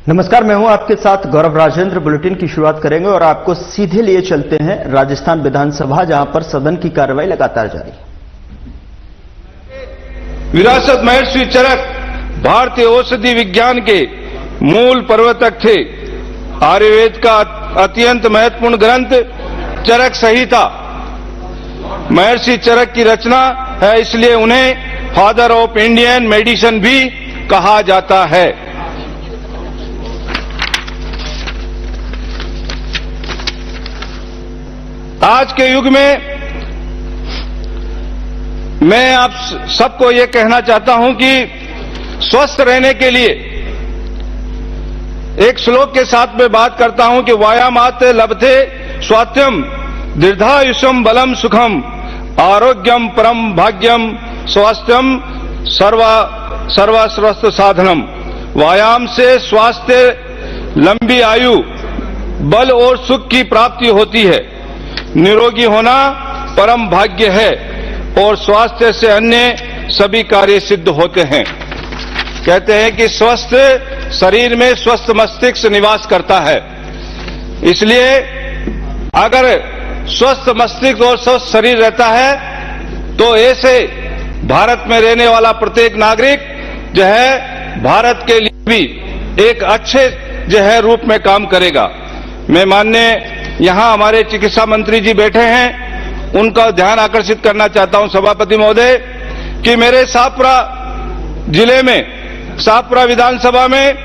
नमस्कार, मैं हूं आपके साथ गौरव राजेंद्र। बुलेटिन की शुरुआत करेंगे और आपको सीधे लिए चलते हैं राजस्थान विधानसभा, जहां पर सदन की कार्रवाई लगातार जारी है। विरासत महर्षि चरक भारतीय औषधि विज्ञान के मूल प्रवर्तक थे। आयुर्वेद का अत्यंत महत्वपूर्ण ग्रंथ चरक संहिता महर्षि चरक की रचना है, इसलिए उन्हें फादर ऑफ इंडियन मेडिसिन भी कहा जाता है। आज के युग में मैं आप सबको यह कहना चाहता हूं कि स्वस्थ रहने के लिए एक श्लोक के साथ में बात करता हूं कि व्यायामात् लभते स्वास्थ्यम दीर्घायुष्यम बलम सुखम आरोग्यम परम भाग्यम स्वास्थ्यम सर्वस्वस्थ साधनम। व्यायाम से स्वास्थ्य, लंबी आयु, बल और सुख की प्राप्ति होती है। निरोगी होना परम भाग्य है और स्वास्थ्य से अन्य सभी कार्य सिद्ध होते हैं। कहते हैं कि स्वस्थ शरीर में स्वस्थ मस्तिष्क निवास करता है, इसलिए अगर स्वस्थ मस्तिष्क और स्वस्थ शरीर रहता है तो ऐसे भारत में रहने वाला प्रत्येक नागरिक जो है भारत के लिए भी एक अच्छे जो है रूप में काम करेगा। मैं माननीय यहां हमारे चिकित्सा मंत्री जी बैठे हैं, उनका ध्यान आकर्षित करना चाहता हूं सभापति महोदय कि मेरे शाहपुरा जिले में, शाहपुरा विधानसभा में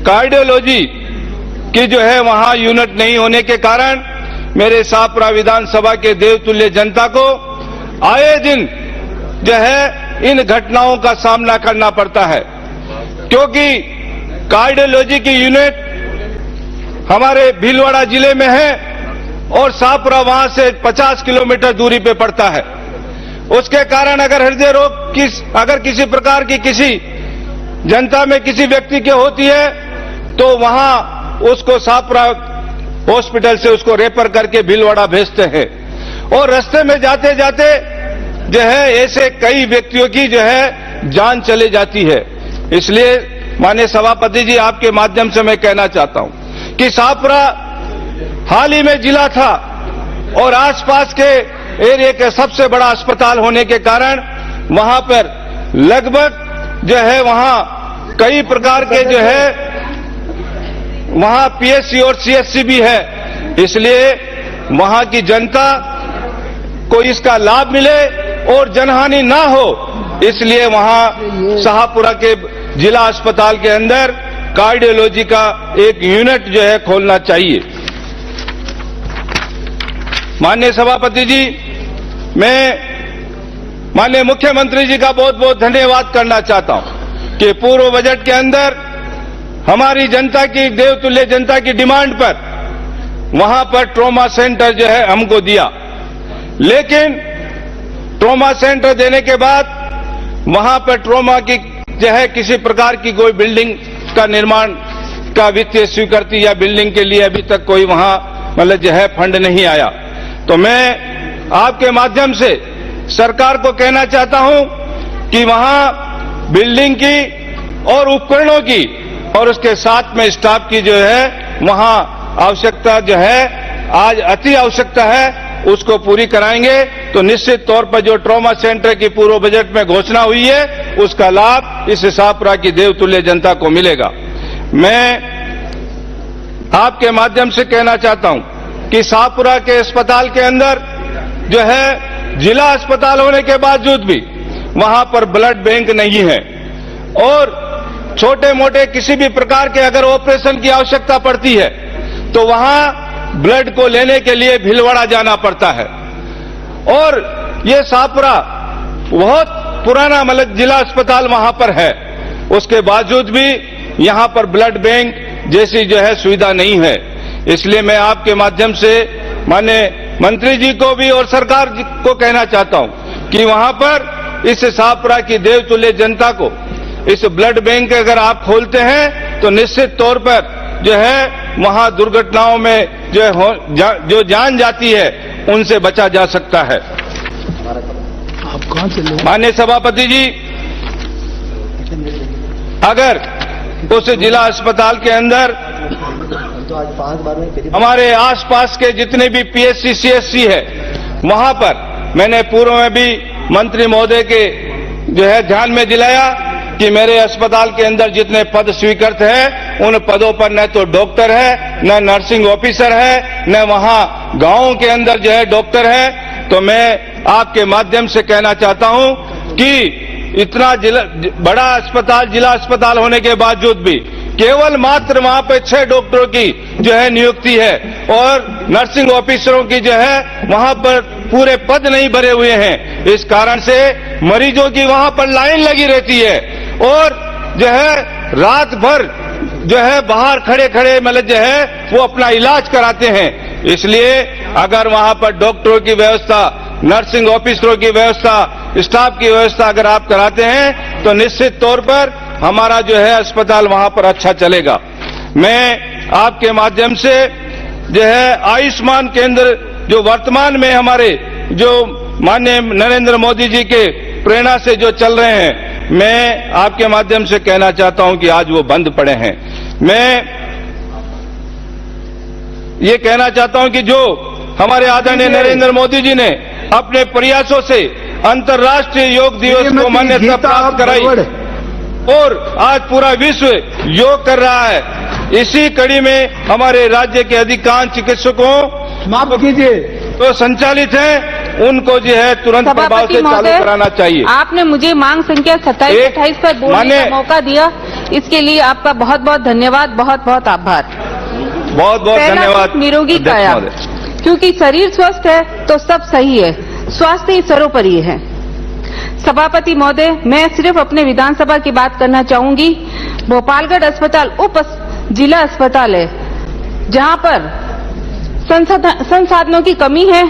कार्डियोलॉजी की जो है वहां यूनिट नहीं होने के कारण मेरे शाहपुरा विधानसभा के देवतुल्य जनता को आए दिन जो है इन घटनाओं का सामना करना पड़ता है, क्योंकि कार्डियोलॉजी की यूनिट हमारे भीलवाड़ा जिले में है और शाहपुरा वहां से 50 किलोमीटर दूरी पे पड़ता है। उसके कारण अगर हृदय रोग की अगर किसी प्रकार की किसी जनता में किसी व्यक्ति की होती है तो वहां उसको शाहपुरा हॉस्पिटल से उसको रेफर करके भीलवाड़ा भेजते हैं और रास्ते में जाते जाते जो है ऐसे कई व्यक्तियों की जो है जान चली जाती है। इसलिए माननीय सभापति जी, आपके माध्यम से मैं कहना चाहता हूं कि शाहपुरा हाल ही में जिला था और आसपास के एरिया का सबसे बड़ा अस्पताल होने के कारण वहां पर लगभग जो है वहां कई प्रकार के जो है वहां पीएचसी और सीएचसी भी है, इसलिए वहां की जनता को इसका लाभ मिले और जनहानि ना हो, इसलिए वहां शाहपुरा के जिला अस्पताल के अंदर कार्डियोलॉजी का एक यूनिट जो है खोलना चाहिए। माननीय सभापति जी, मैं माननीय मुख्यमंत्री जी का बहुत बहुत धन्यवाद करना चाहता हूं कि पूर्व बजट के अंदर हमारी जनता की, देवतुल्य जनता की डिमांड पर वहां पर ट्रॉमा सेंटर जो है हमको दिया, लेकिन ट्रॉमा सेंटर देने के बाद वहां पर ट्रॉमा की जो है किसी प्रकार की कोई बिल्डिंग का निर्माण का वित्तीय स्वीकृति या बिल्डिंग के लिए अभी तक कोई वहां मतलब जो है फंड नहीं आया। तो मैं आपके माध्यम से सरकार को कहना चाहता हूं कि वहां बिल्डिंग की और उपकरणों की और उसके साथ में स्टाफ की जो है वहां आवश्यकता जो है आज अति आवश्यकता है, उसको पूरी कराएंगे तो निश्चित तौर पर जो ट्रॉमा सेंटर की पूर्व बजट में घोषणा हुई है उसका लाभ इस शाहपुरा की देवतुल्य जनता को मिलेगा। मैं आपके माध्यम से कहना चाहता हूं कि शाहपुरा के अस्पताल के अंदर जो है जिला अस्पताल होने के बावजूद भी वहां पर ब्लड बैंक नहीं है और छोटे मोटे किसी भी प्रकार के अगर ऑपरेशन की आवश्यकता पड़ती है तो वहां ब्लड को लेने के लिए भीलवाड़ा जाना पड़ता है और ये शाहपुरा बहुत पुराना मतलब जिला अस्पताल वहां पर है, उसके बावजूद भी यहां पर ब्लड बैंक जैसी जो है सुविधा नहीं है। इसलिए मैं आपके माध्यम से माननीय मंत्री जी को भी और सरकार को कहना चाहता हूं कि वहां पर इस शाहपुरा की देवतुल्य जनता को इस ब्लड बैंक अगर आप खोलते हैं तो निश्चित तौर पर जो है वहां दुर्घटनाओं में जो जान जाती है उनसे बचा जा सकता है। माननीय सभापति जी, अगर उस जिला अस्पताल के अंदर हमारे आसपास के जितने भी पीएचसी सीएचसी है वहां पर मैंने पूर्व में भी मंत्री महोदय के जो है ध्यान में दिलाया कि मेरे अस्पताल के अंदर जितने पद स्वीकृत हैं उन पदों पर न तो डॉक्टर है, न नर्सिंग ऑफिसर है, न वहां गांवों के अंदर जो है डॉक्टर है। तो मैं आपके माध्यम से कहना चाहता हूं कि इतना बड़ा अस्पताल, जिला अस्पताल होने के बावजूद भी केवल मात्र वहां पे 6 डॉक्टरों की जो है नियुक्ति है और नर्सिंग ऑफिसरों की जो है वहां पर पूरे पद नहीं भरे हुए हैं। इस कारण से मरीजों की वहां पर लाइन लगी रहती है और जो है रात भर जो है बाहर खड़े खड़े मतलब जो है वो अपना इलाज कराते हैं। इसलिए अगर वहां पर डॉक्टरों की व्यवस्था, नर्सिंग ऑफिसरों की व्यवस्था, स्टाफ की व्यवस्था अगर आप कराते हैं तो निश्चित तौर पर हमारा जो है अस्पताल वहां पर अच्छा चलेगा। मैं आपके माध्यम से जो है आयुष्मान केंद्र जो वर्तमान में हमारे जो माननीय नरेंद्र मोदी जी के प्रेरणा से जो चल रहे हैं, मैं आपके माध्यम से कहना चाहता हूं कि आज वो बंद पड़े हैं। मैं ये कहना चाहता हूं कि जो हमारे आदरणीय नरेंद्र मोदी जी ने अपने प्रयासों से अंतर्राष्ट्रीय योग दिवस को मान्यता प्राप्त कराई और आज पूरा विश्व योग कर रहा है। इसी कड़ी में हमारे राज्य के अधिकांश चिकित्सकों माफ कीजिए तो संचालित हैं, उनको जो है तुरंत प्रभाव से चालू कराना चाहिए। आपने मुझे मांग संख्या 27-28 पर बोलने का मौका दिया, इसके लिए आपका बहुत बहुत धन्यवाद, बहुत बहुत आभार। बहुत बहुत धन्यवाद। निरोगी काया, क्योंकि शरीर स्वस्थ है तो सब सही है, स्वास्थ्य ही सर्वोपरि है। सभापति महोदय, मैं सिर्फ अपने विधानसभा की बात करना चाहूंगी। भोपालगढ़ अस्पताल उप जिला अस्पताल है जहां पर संसाधनों की कमी है।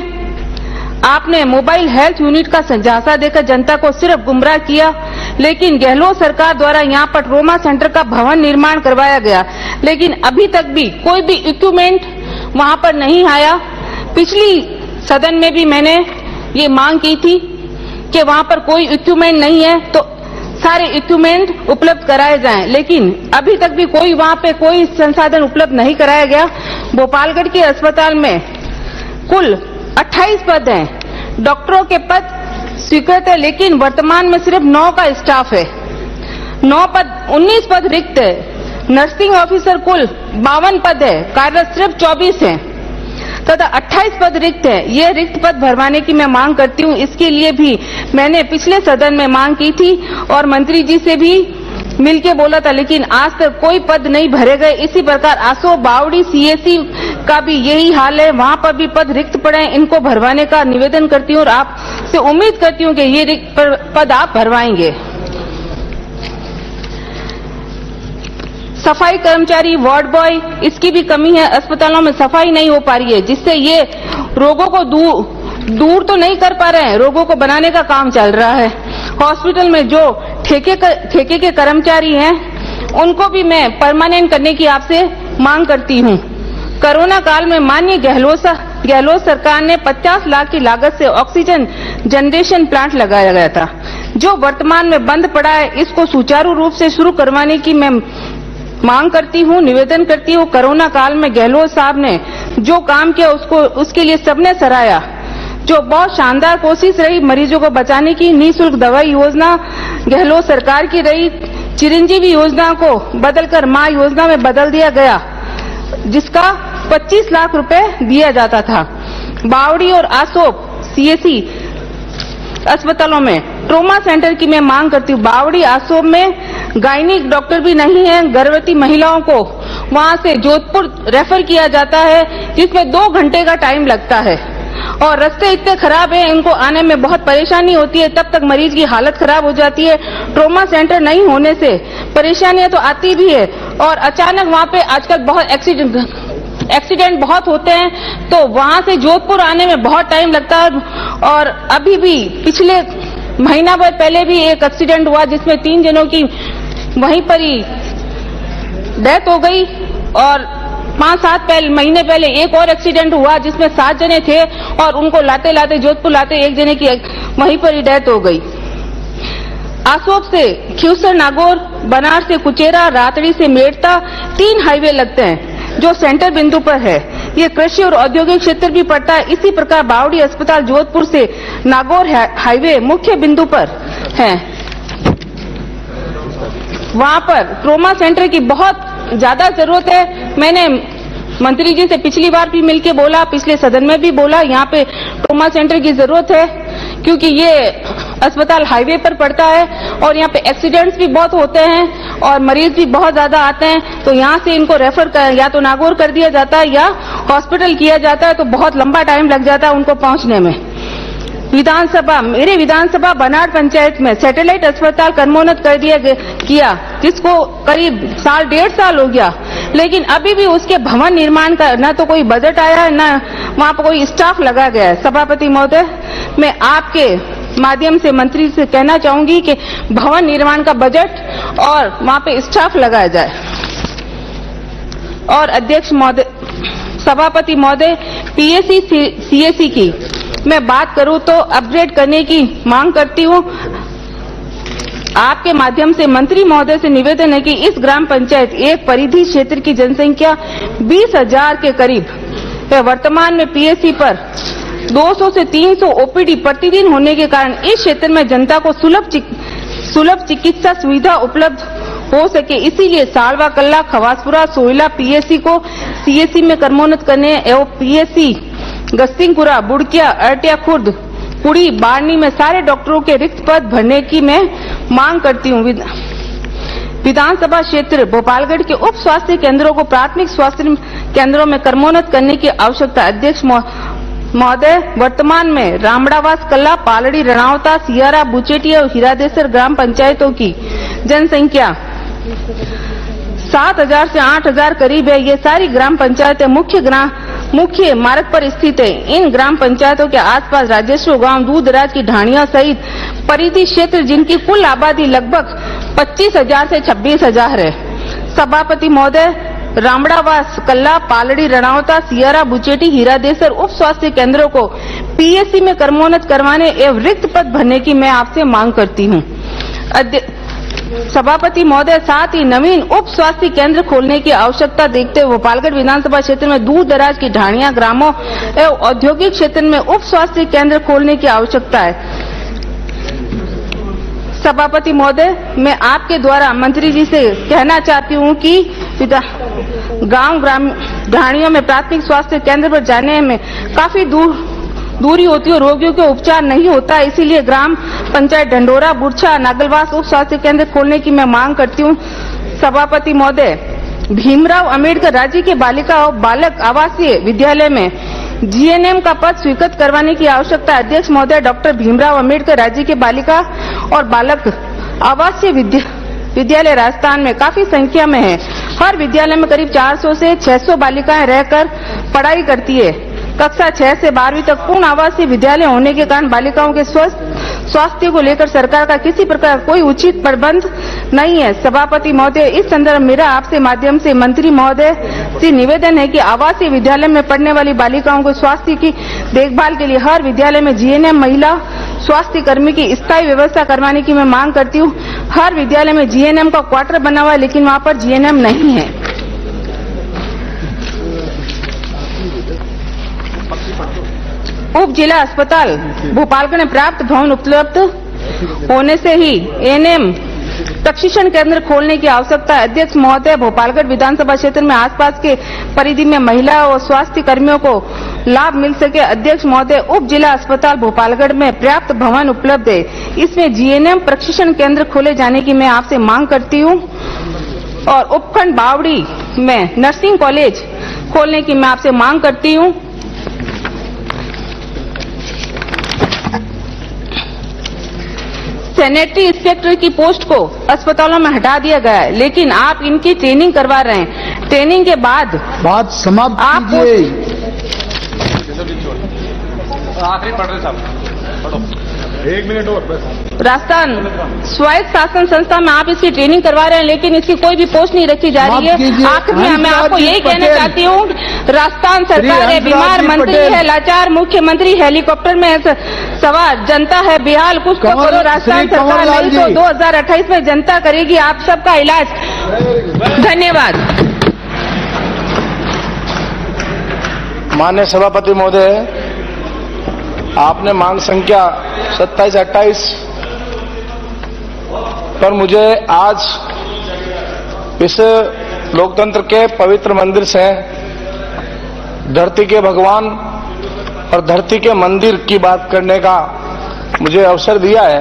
आपने मोबाइल हेल्थ यूनिट का झांसा देकर जनता को सिर्फ गुमराह किया, लेकिन गहलोत सरकार द्वारा यहां पर ट्रोमा सेंटर का भवन निर्माण करवाया गया, लेकिन अभी तक भी कोई भी इक्विपमेंट वहां पर नहीं आया। पिछली सदन में भी मैंने ये मांग की थी कि वहां पर कोई इक्विपमेंट नहीं है तो सारे इक्विपमेंट उपलब्ध कराए जाएं, लेकिन अभी तक भी कोई वहां पे कोई संसाधन उपलब्ध नहीं कराया गया। भोपालगढ़ के अस्पताल में कुल 28 पद हैं, डॉक्टरों के पद स्वीकृत है, लेकिन वर्तमान में सिर्फ 9 का स्टाफ है। 19 पद रिक्त है। नर्सिंग ऑफिसर कुल 52 पद है, कार्यरत सिर्फ 24 हैं तथा 28 पद रिक्त है। ये रिक्त पद भरवाने की मैं मांग करती हूँ। इसके लिए भी मैंने पिछले सदन में मांग की थी और मंत्री जी से भी मिलके बोला था, लेकिन आज तक कोई पद नहीं भरे गए। इसी प्रकार आसो बावड़ी सीएसी का भी यही हाल है, वहां पर भी पद रिक्त पड़े हैं। इनको भरवाने का निवेदन करती हूँ और आपसे उम्मीद करती हूँ कि ये रिक्त पद आप भरवाएंगे। सफाई कर्मचारी, वार्ड बॉय, इसकी भी कमी है। अस्पतालों में सफाई नहीं हो पा रही है, जिससे ये रोगों को दूर तो नहीं कर पा रहे हैं, रोगों को बनाने का काम चल रहा है। हॉस्पिटल में जो ठेके के कर्मचारी हैं, उनको भी मैं परमानेंट करने की आपसे मांग करती हूं। कोरोना काल में माननीय गहलोत सरकार ने 50 लाख की लागत से ऑक्सीजन जनरेशन प्लांट लगाया गया था, जो वर्तमान में बंद पड़ा है। इसको सुचारू रूप से शुरू करवाने की मैं मांग करती हूँ, निवेदन करती हूँ। कोरोना काल में गहलोत साहब ने जो काम किया उसके लिए सबने सराहा, जो बहुत शानदार कोशिश रही मरीजों को बचाने की। निःशुल्क दवाई योजना गहलोत सरकार की रही। चिरंजीवी योजना को बदलकर मां योजना में बदल दिया गया, जिसका 25 लाख रुपए दिया जाता था। बावड़ी और आसोप सीएसी अस्पतालों में ट्रोमा सेंटर की मैं मांग करती हूँ। बावड़ी आसोप में गायनिक डॉक्टर भी नहीं है। गर्भवती महिलाओं को वहां से जोधपुर रेफर किया जाता है, जिसमें 2 घंटे का टाइम लगता है और रास्ते इतने खराब हैं, इनको आने में बहुत परेशानी होती है। तब तक मरीज की हालत खराब हो जाती है। ट्रोमा सेंटर नहीं होने से परेशानियां तो आती भी है और अचानक वहां पे आजकल बहुत एक्सीडेंट बहुत होते हैं, तो वहां से जोधपुर आने में बहुत टाइम लगता है। और अभी भी पिछले महीना भर पहले भी एक एक्सीडेंट हुआ, जिसमें 3 जनों की वहीं पर ही डेथ हो गई और 5-7 महीने पहले एक और एक्सीडेंट हुआ, जिसमें 7 जने थे और उनको लाते लाते जोधपुर लाते एक जने की वहीं पर ही डेथ हो गई। आसोप से खिवसर नागौर, बनार से कुचेरा, रातड़ी से मेड़ता 3 हाईवे लगते हैं जो सेंटर बिंदु पर है। ये कृषि और औद्योगिक क्षेत्र भी पड़ता है। इसी प्रकार बावड़ी अस्पताल जोधपुर से नागौर हाईवे मुख्य बिंदु पर है। वहां पर ट्रोमा सेंटर की बहुत ज्यादा जरूरत है। मैंने मंत्री जी से पिछली बार भी मिलके बोला, पिछले सदन में भी बोला, यहाँ पे ट्रोमा सेंटर की जरूरत है क्योंकि ये अस्पताल हाईवे पर पड़ता है और यहाँ पे एक्सीडेंट्स भी बहुत होते हैं और मरीज भी बहुत ज्यादा आते हैं। तो यहाँ से इनको रेफर या तो नागौर कर दिया जाता है या हॉस्पिटल किया जाता है, तो बहुत लंबा टाइम लग जाता है उनको पहुंचने में। मेरे विधानसभा बनाड़ पंचायत में सैटेलाइट अस्पताल कर्मोन्नत कर किया, जिसको करीब 1.5 साल हो गया, लेकिन अभी भी उसके भवन निर्माण का न तो कोई बजट आया है, न वहां पर कोई स्टाफ लगा गया है। सभापति महोदय, मैं आपके माध्यम से मंत्री से कहना चाहूंगी कि भवन निर्माण का बजट और वहां पे स्टाफ लगाया जाए। और अध्यक्ष महोदय, सभापति महोदय, पीएससी सीएससी की मैं बात करूं तो अपग्रेड करने की मांग करती हूं। आपके माध्यम से मंत्री महोदय से निवेदन है कि इस ग्राम पंचायत एक परिधि क्षेत्र की जनसंख्या 20,000 के करीब है। वर्तमान में पीएससी पर 200 से 300 ओपीडी प्रतिदिन होने के कारण इस क्षेत्र में जनता को सुलभ चिकित्सा सुविधा उपलब्ध हो सके, इसीलिए सालवा, कल्ला, खवासपुरा, सोयला पीएससी को सीएससी में कर्मोन्नत करने एवं पीएससी गस्तिंगपुरा, बुड़किया, अरटिया खुर्द, पुड़ी, बाड़नी में सारे डॉक्टरों के रिक्त पद भरने की मैं मांग करती हूँ। विधानसभा क्षेत्र भोपालगढ़ के उप स्वास्थ्य केंद्रों को प्राथमिक स्वास्थ्य केंद्रों में कर्मोन्नत करने की आवश्यकता। अध्यक्ष महोदय, वर्तमान में रामड़ावास, कल्ला, पालड़ी, रणावता, सियारा, बुचेटी और हीरादेसर ग्राम पंचायतों की जनसंख्या 7,000 से 8,000 करीब है। ये सारी ग्राम पंचायतें मुख्य मार्ग पर स्थित है। इन ग्राम पंचायतों के आसपास राजेश्वर गांव, दूर दराज की ढाणियां सहित परिधि क्षेत्र जिनकी कुल आबादी लगभग 25,000 से 26,000 है। सभापति महोदय, रामड़ावास, कल्ला, पालड़ी, रणावता, सियारा, बुचेटी, हीरादेसर उप स्वास्थ्य केंद्रों को पीएससी में कर्मोन्नत करवाने एवं रिक्त पद भरने की मैं आपसे मांग करती हूँ। सभापति महोदय, साथ ही नवीन उप स्वास्थ्य केंद्र खोलने की आवश्यकता देखते हुए भोपालगढ़ विधानसभा क्षेत्र में दूर दराज की ढाणियां ग्रामों एवं औद्योगिक क्षेत्र में उप स्वास्थ्य केंद्र खोलने की आवश्यकता है। सभापति महोदय, मैं आपके द्वारा मंत्री जी से कहना चाहती हूँ कि गांव ढाणियों में प्राथमिक स्वास्थ्य केंद्र पर जाने में काफी दूरी होती है और रोगियों के उपचार नहीं होता है, इसीलिए ग्राम पंचायत डंडोरा, बुरछा, नागलवास उप स्वास्थ्य केंद्र खोलने की मैं मांग करती हूँ। सभापति महोदय, भीमराव अंबेडकर राज्य के बालिका और बालक आवासीय विद्यालय में जीएनएम का पद स्वीकृत करवाने की आवश्यकता है। अध्यक्ष महोदय, डॉक्टर भीमराव अंबेडकर राज्य के बालिका और बालक आवासीय विद्यालय राजस्थान में काफी संख्या में है। हर विद्यालय में करीब 400 से 600 बालिकाएं रहकर पढ़ाई करती है। कक्षा 6 से 12वीं तक पूर्ण आवासीय विद्यालय होने के कारण बालिकाओं के स्वास्थ्य को लेकर सरकार का किसी प्रकार कोई उचित प्रबंध नहीं है। सभापति महोदय, इस संदर्भ मेरा आपसे माध्यम से मंत्री महोदय से निवेदन है कि आवासीय विद्यालय में पढ़ने वाली बालिकाओं को स्वास्थ्य की देखभाल के लिए हर विद्यालय में जीएनएम महिला स्वास्थ्य कर्मी की स्थायी व्यवस्था करवाने की मैं मांग करती हूँ। हर विद्यालय में जीएनएम का क्वार्टर बना हुआ है, लेकिन वहाँ पर जीएनएम नहीं है। उप जिला अस्पताल भोपालगढ़ में प्राप्त भवन उपलब्ध होने से ही एएनएम प्रशिक्षण केंद्र खोलने की आवश्यकता है। अध्यक्ष महोदय, भोपालगढ़ विधानसभा क्षेत्र में आसपास के परिधि में महिला और स्वास्थ्य कर्मियों को लाभ मिल सके। अध्यक्ष महोदय, उप जिला अस्पताल भोपालगढ़ में पर्याप्त भवन उपलब्ध है, इसमें जीएनएम प्रशिक्षण केंद्र खोले जाने की मैं आपसे मांग करती हूँ। और उपखंड बावड़ी में नर्सिंग कॉलेज खोलने की मैं आपसे मांग करती हूँ। सैनिटरी इंस्पेक्टर की पोस्ट को अस्पतालों में हटा दिया गया है, लेकिन आप इनकी ट्रेनिंग करवा रहे हैं। ट्रेनिंग के बाद बात समाप्त आप कीजिए। आखिरी पढ़ रहे साहब, 1 मिनट और बस। राजस्थान स्वायत्त शासन संस्था में आप इसकी ट्रेनिंग करवा रहे हैं, लेकिन इसकी कोई भी पोस्ट नहीं रखी जा रही है। आखिर में मैं आपको यही कहना चाहती हूँ, राजस्थान सरकार है, बीमार मंत्री है, लाचार मुख्यमंत्री हेलीकॉप्टर में सवाल जनता है बेहाल, कुछ तो करो। राजस्थान सरकार नहीं तो 2028 में जनता करेगी आप सबका इलाज। धन्यवाद। माननीय सभापति महोदय, आपने मांग संख्या 27-28 पर मुझे आज इस लोकतंत्र के पवित्र मंदिर से धरती के भगवान और धरती के मंदिर की बात करने का मुझे अवसर दिया है।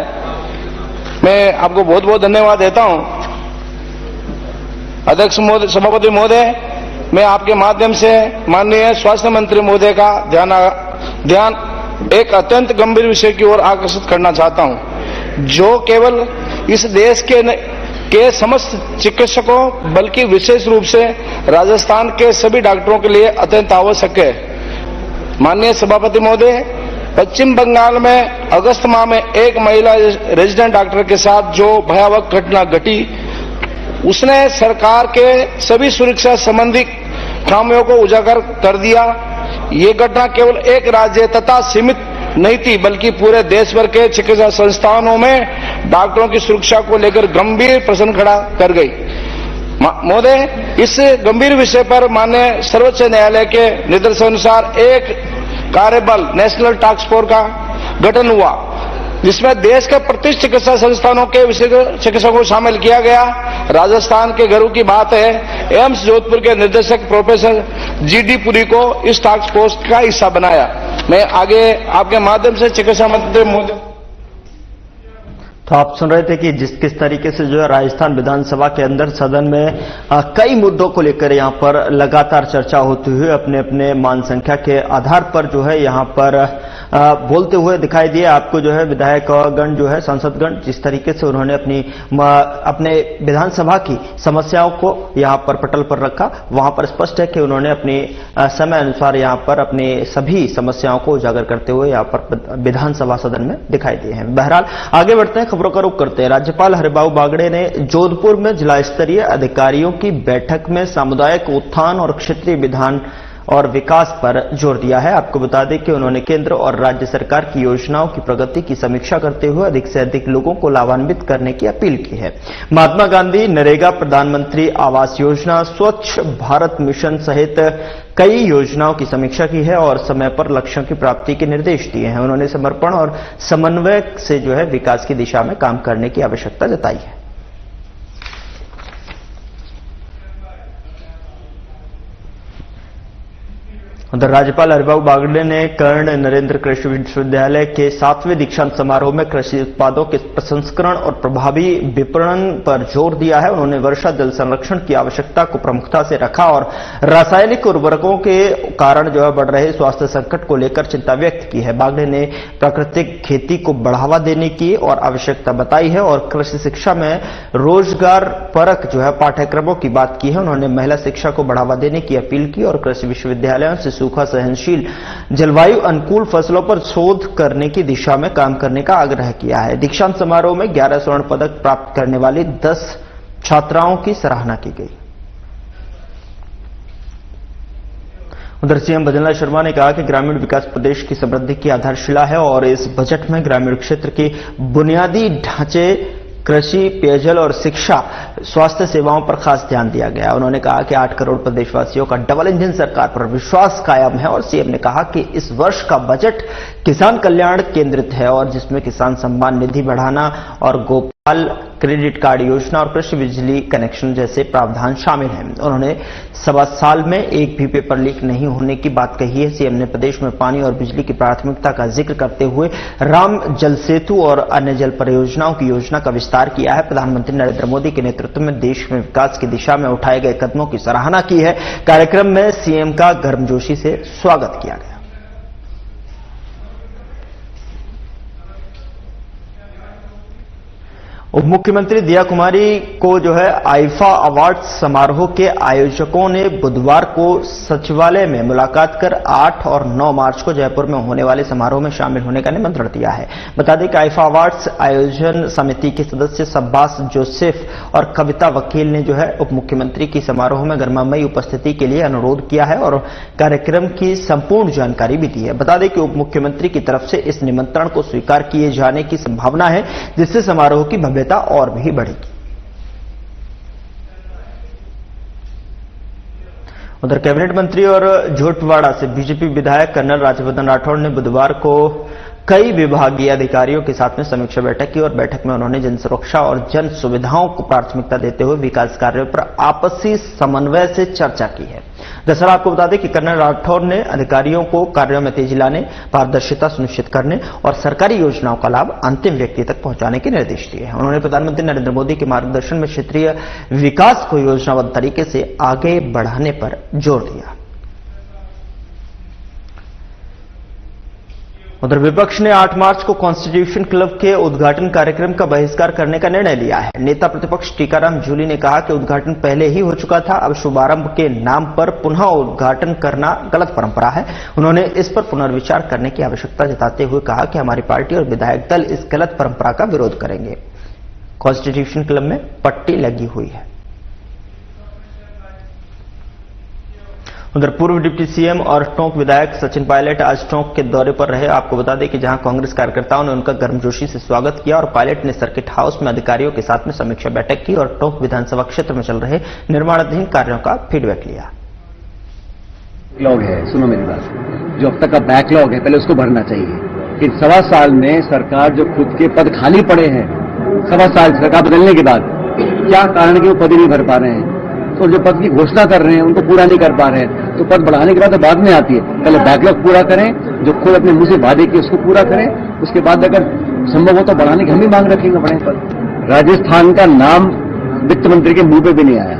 मैं आपको बहुत बहुत धन्यवाद देता हूं। अध्यक्ष महोदय, सभापति महोदय, मैं आपके माध्यम से माननीय स्वास्थ्य मंत्री महोदय का ध्यान एक अत्यंत गंभीर विषय की ओर आकर्षित करना चाहता हूं, जो केवल इस देश के समस्त चिकित्सकों बल्कि विशेष रूप से राजस्थान के सभी डॉक्टरों के लिए अत्यंत आवश्यक है। माननीय सभापति महोदय, पश्चिम बंगाल में अगस्त माह में एक महिला रेजिडेंट डॉक्टर के साथ जो भयावह घटना घटी, उसने सरकार के सभी सुरक्षा संबंधी खामियों को उजागर कर दिया। ये घटना केवल एक राज्य तथा सीमित नहीं थी, बल्कि पूरे देश भर के चिकित्सा संस्थानों में डॉक्टरों की सुरक्षा को लेकर गंभीर प्रश्न खड़ा कर गई। महोदय, इस गंभीर विषय पर माननीय सर्वोच्च न्यायालय के निर्देशानुसार एक कार्यबल नेशनल टास्क फोर्स का गठन हुआ, जिसमें देश के प्रतिष्ठित चिकित्सा संस्थानों के विशेषज्ञ चिकित्सकों को शामिल किया गया। राजस्थान के गर्व की बात है, एम्स जोधपुर के निदेशक प्रोफेसर जीडी पुरी को इस टास्क फोर्स का हिस्सा बनाया। मैं आगे आपके माध्यम से चिकित्सा मंत्री महोदय। तो आप सुन रहे थे कि किस तरीके से जो है राजस्थान विधानसभा के अंदर सदन में कई मुद्दों को लेकर यहां पर लगातार चर्चा होती हुई अपने अपने मान संख्या के आधार पर जो है यहां पर बोलते हुए दिखाई दिए। आपको जो है विधायकगण जो है सांसदगण जिस तरीके से उन्होंने अपने विधानसभा की समस्याओं को यहां पर पटल पर रखा, वहां पर स्पष्ट है कि उन्होंने अपने समय अनुसार यहां पर अपने सभी समस्याओं को उजागर करते हुए यहां पर विधानसभा सदन में दिखाई दिए हैं। बहरहाल आगे बढ़ते हैं, खबरों का रुख करते हैं। राज्यपाल हरिबाबू बागड़े ने जोधपुर में जिला स्तरीय अधिकारियों की बैठक में सामुदायिक उत्थान और क्षेत्रीय विधान और विकास पर जोर दिया है। आपको बता दें कि उन्होंने केंद्र और राज्य सरकार की योजनाओं की प्रगति की समीक्षा करते हुए अधिक से अधिक लोगों को लाभान्वित करने की अपील की है। महात्मा गांधी नरेगा, प्रधानमंत्री आवास योजना, स्वच्छ भारत मिशन सहित कई योजनाओं की समीक्षा की है और समय पर लक्ष्यों की प्राप्ति के निर्देश दिए हैं। उन्होंने समर्पण और समन्वय से जो है विकास की दिशा में काम करने की आवश्यकता जताई है। उधर राज्यपाल हरिबाबू बागड़े ने कर्ण नरेंद्र कृषि विश्वविद्यालय के 7वें दीक्षांत समारोह में कृषि उत्पादों के प्रसंस्करण और प्रभावी विपणन पर जोर दिया है। उन्होंने वर्षा जल संरक्षण की आवश्यकता को प्रमुखता से रखा और रासायनिक उर्वरकों के कारण जो है बढ़ रहे स्वास्थ्य संकट को लेकर चिंता व्यक्त की है। बागड़े ने प्राकृतिक खेती को बढ़ावा देने की और आवश्यकता बताई है और कृषि शिक्षा में रोजगार परक जो है पाठ्यक्रमों की बात की है। उन्होंने महिला शिक्षा को बढ़ावा देने की अपील की और कृषि विश्वविद्यालयों से सूखा सहनशील जलवायु अनुकूल फसलों पर शोध करने की दिशा में काम करने का आग्रह किया है। दीक्षांत समारोह में 11 स्वर्ण पदक प्राप्त करने वाली 10 छात्राओं की सराहना की गई। उधर सीएम भजनलाल शर्मा ने कहा कि ग्रामीण विकास प्रदेश की समृद्धि की आधारशिला है और इस बजट में ग्रामीण क्षेत्र के बुनियादी ढांचे, कृषि, पेयजल और शिक्षा, स्वास्थ्य सेवाओं पर खास ध्यान दिया गया। उन्होंने कहा कि 8 करोड़ प्रदेशवासियों का डबल इंजन सरकार पर विश्वास कायम है और सीएम ने कहा कि इस वर्ष का बजट किसान कल्याण केंद्रित है और जिसमें किसान सम्मान निधि बढ़ाना और गोपाल क्रेडिट कार्ड योजना और कृषि बिजली कनेक्शन जैसे प्रावधान शामिल हैं। उन्होंने 1.25 साल में एक भी पेपर लीक नहीं होने की बात कही है। सीएम ने प्रदेश में पानी और बिजली की प्राथमिकता का जिक्र करते हुए राम जल सेतु और अन्य जल परियोजनाओं की योजना का विस्तार किया है। प्रधानमंत्री नरेंद्र मोदी के नेतृत्व में देश में विकास की दिशा में उठाए गए कदमों की सराहना की है। कार्यक्रम में सीएम का गर्मजोशी से स्वागत किया गया। उप मुख्यमंत्री दिया कुमारी को जो है आईफा अवार्ड समारोह के आयोजकों ने बुधवार को सचिवालय में मुलाकात कर 8 और 9 मार्च को जयपुर में होने वाले समारोह में शामिल होने का निमंत्रण दिया है। बता दें कि आईफा अवार्ड्स आयोजन समिति के सदस्य सब्बास जोसेफ और कविता वकील ने जो है उप मुख्यमंत्री की समारोह में गर्मामयी उपस्थिति के लिए अनुरोध किया है और कार्यक्रम की संपूर्ण जानकारी भी दी है। बता दें कि उप मुख्यमंत्री की तरफ से इस निमंत्रण को स्वीकार किए जाने की संभावना है, जिससे समारोह की भव्यता और भी बढ़ेगी। उधर कैबिनेट मंत्री और झोटवाड़ा से बीजेपी विधायक कर्नल राज्यवर्धन राठौड़ ने बुधवार को कई विभागीय अधिकारियों के साथ में समीक्षा बैठक की और बैठक में उन्होंने जन सुरक्षा और जन सुविधाओं को प्राथमिकता देते हुए विकास कार्यों पर आपसी समन्वय से चर्चा की है। दरअसल आपको बता दें कि कर्नल राठौड़ ने अधिकारियों को कार्यों में तेजी लाने, पारदर्शिता सुनिश्चित करने और सरकारी योजनाओं का लाभ अंतिम व्यक्ति तक पहुंचाने के निर्देश दिए हैं। उन्होंने प्रधानमंत्री नरेंद्र मोदी के मार्गदर्शन में क्षेत्रीय विकास को योजनाबद्ध तरीके से आगे बढ़ाने पर जोर दिया। उधर विपक्ष ने 8 मार्च को कॉन्स्टिट्यूशन क्लब के उद्घाटन कार्यक्रम का बहिष्कार करने का निर्णय लिया है। नेता प्रतिपक्ष टीकाराम जूली ने कहा कि उद्घाटन पहले ही हो चुका था, अब शुभारंभ के नाम पर पुनः उद्घाटन करना गलत परंपरा है। उन्होंने इस पर पुनर्विचार करने की आवश्यकता जताते हुए कहा कि हमारी पार्टी और विधायक दल इस गलत परंपरा का विरोध करेंगे। कॉन्स्टिट्यूशन क्लब में पट्टी लगी हुई है। उधर पूर्व डिप्टी सीएम और टोंक विधायक सचिन पायलट आज टोंक के दौरे पर रहे। आपको बता दें कि जहां कांग्रेस कार्यकर्ताओं ने उनका गर्मजोशी से स्वागत किया और पायलट ने सर्किट हाउस में अधिकारियों के साथ में समीक्षा बैठक की और टोंक विधानसभा क्षेत्र में चल रहे निर्माणाधीन कार्यों का फीडबैक लिया। बैकलॉग है, सुनो मेरी बात, जो अब तक का बैकलॉग है पहले उसको भरना चाहिए। इन 1.25 साल में सरकार जो खुद के पद खाली पड़े हैं, 1.25 साल सरकार बदलने के बाद क्या कारण कि वो पद ही नहीं भर पा रहे हैं, तो जो पद की घोषणा कर रहे हैं उनको पूरा नहीं कर पा रहे हैं, तो पद बढ़ाने के बाद तो बाद में आती है। पहले बैकलॉग पूरा करें, जो खुद अपने मुंह से वादे किए उसको पूरा करें, उसके बाद अगर संभव हो तो बढ़ाने की हम भी मांग रखेंगे बड़े पद। राजस्थान का नाम वित्त मंत्री के मुंह पे भी नहीं आया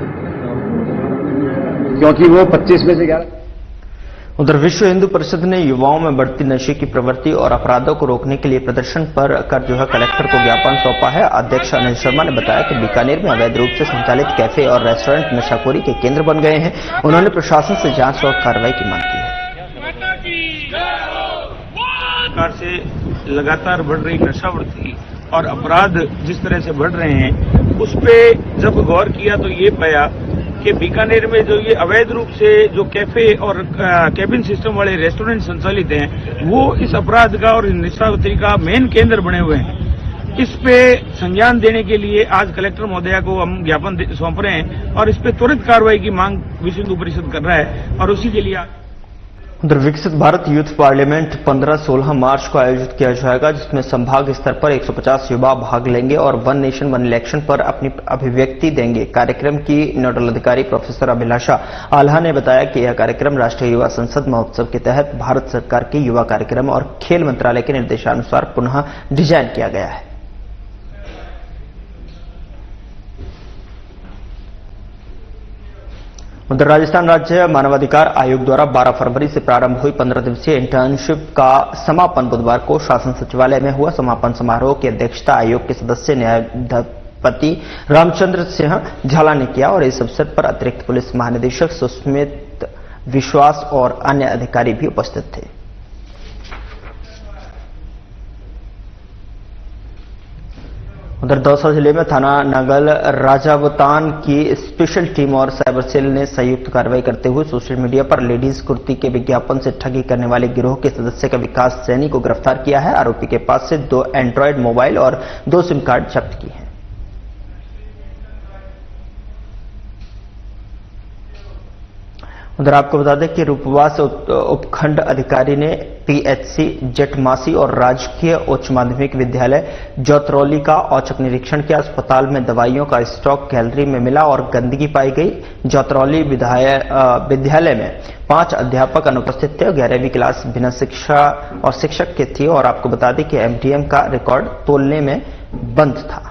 क्योंकि वो 25 में से 11। उधर विश्व हिंदू परिषद ने युवाओं में बढ़ती नशे की प्रवृत्ति और अपराधों को रोकने के लिए प्रदर्शन पर कर जो है कलेक्टर को ज्ञापन सौंपा है। अध्यक्ष अनिल शर्मा ने बताया कि बीकानेर में अवैध रूप से संचालित कैफे और रेस्टोरेंट नशाखोरी के केंद्र बन गए हैं। उन्होंने प्रशासन से जांच और कार्रवाई की मांग की है। सरकार से लगातार बढ़ रही नशावृत्ति और अपराध जिस तरह से बढ़ रहे हैं, उस पे जब गौर किया तो ये पाया कि बीकानेर में जो ये अवैध रूप से जो कैफे और कैबिन सिस्टम वाले रेस्टोरेंट संचालित हैं, वो इस अपराध का और नशावृत्ति का मेन केंद्र बने हुए हैं। इस पे संज्ञान देने के लिए आज कलेक्टर महोदया को हम ज्ञापन सौंप रहे हैं और इस पे त्वरित कार्रवाई की मांग विश्व हिंदू परिषद कर रहा है और उसी के लिए उधर विकसित भारत यूथ पार्लियामेंट 15-16 मार्च को आयोजित किया जाएगा, जिसमें संभाग स्तर पर 150 युवा भाग लेंगे और वन नेशन वन इलेक्शन पर अपनी अभिव्यक्ति देंगे। कार्यक्रम की नोडल अधिकारी प्रोफेसर अभिलाषा आल्हा ने बताया कि यह कार्यक्रम राष्ट्रीय युवा संसद महोत्सव के तहत भारत सरकार के युवा कार्यक्रम और खेल मंत्रालय के निर्देशानुसार पुनः डिजाइन किया गया है। उधर राजस्थान राज्य मानवाधिकार आयोग द्वारा 12 फरवरी से प्रारंभ हुई 15 दिवसीय इंटर्नशिप का समापन बुधवार को शासन सचिवालय में हुआ। समापन समारोह की अध्यक्षता आयोग के सदस्य न्यायाधिपति रामचंद्र सिंह झाला ने किया और इस अवसर पर अतिरिक्त पुलिस महानिदेशक सुस्मित विश्वास और अन्य अधिकारी भी उपस्थित थे। उधर दौसा जिले में थाना नगल राजावतान की स्पेशल टीम और साइबर सेल ने संयुक्त कार्रवाई करते हुए सोशल मीडिया पर लेडीज कुर्ती के विज्ञापन से ठगी करने वाले गिरोह के सदस्य का विकास सैनी को गिरफ्तार किया है। आरोपी के पास से 2 एंड्रॉयड मोबाइल और 2 सिम कार्ड जब्त किए हैं। उधर आपको बता दें कि रूपवास उपखंड अधिकारी ने पीएचसी जटमासी और राजकीय उच्च माध्यमिक विद्यालय जोतरौली का औचक निरीक्षण किया। अस्पताल में दवाइयों का स्टॉक गैलरी में मिला और गंदगी पाई गई। जोतरौली विद्यालय में 5 अध्यापक अनुपस्थित थे और 11वीं क्लास बिना शिक्षा और शिक्षक के थी और आपको बता दें कि एमडीएम का रिकॉर्ड तोलने में बंद था।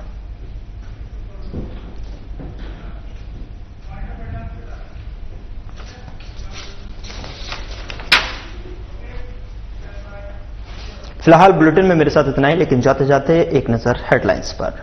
फिलहाल बुलेटिन में मेरे साथ इतना ही, लेकिन जाते जाते एक नजर हेडलाइंस पर।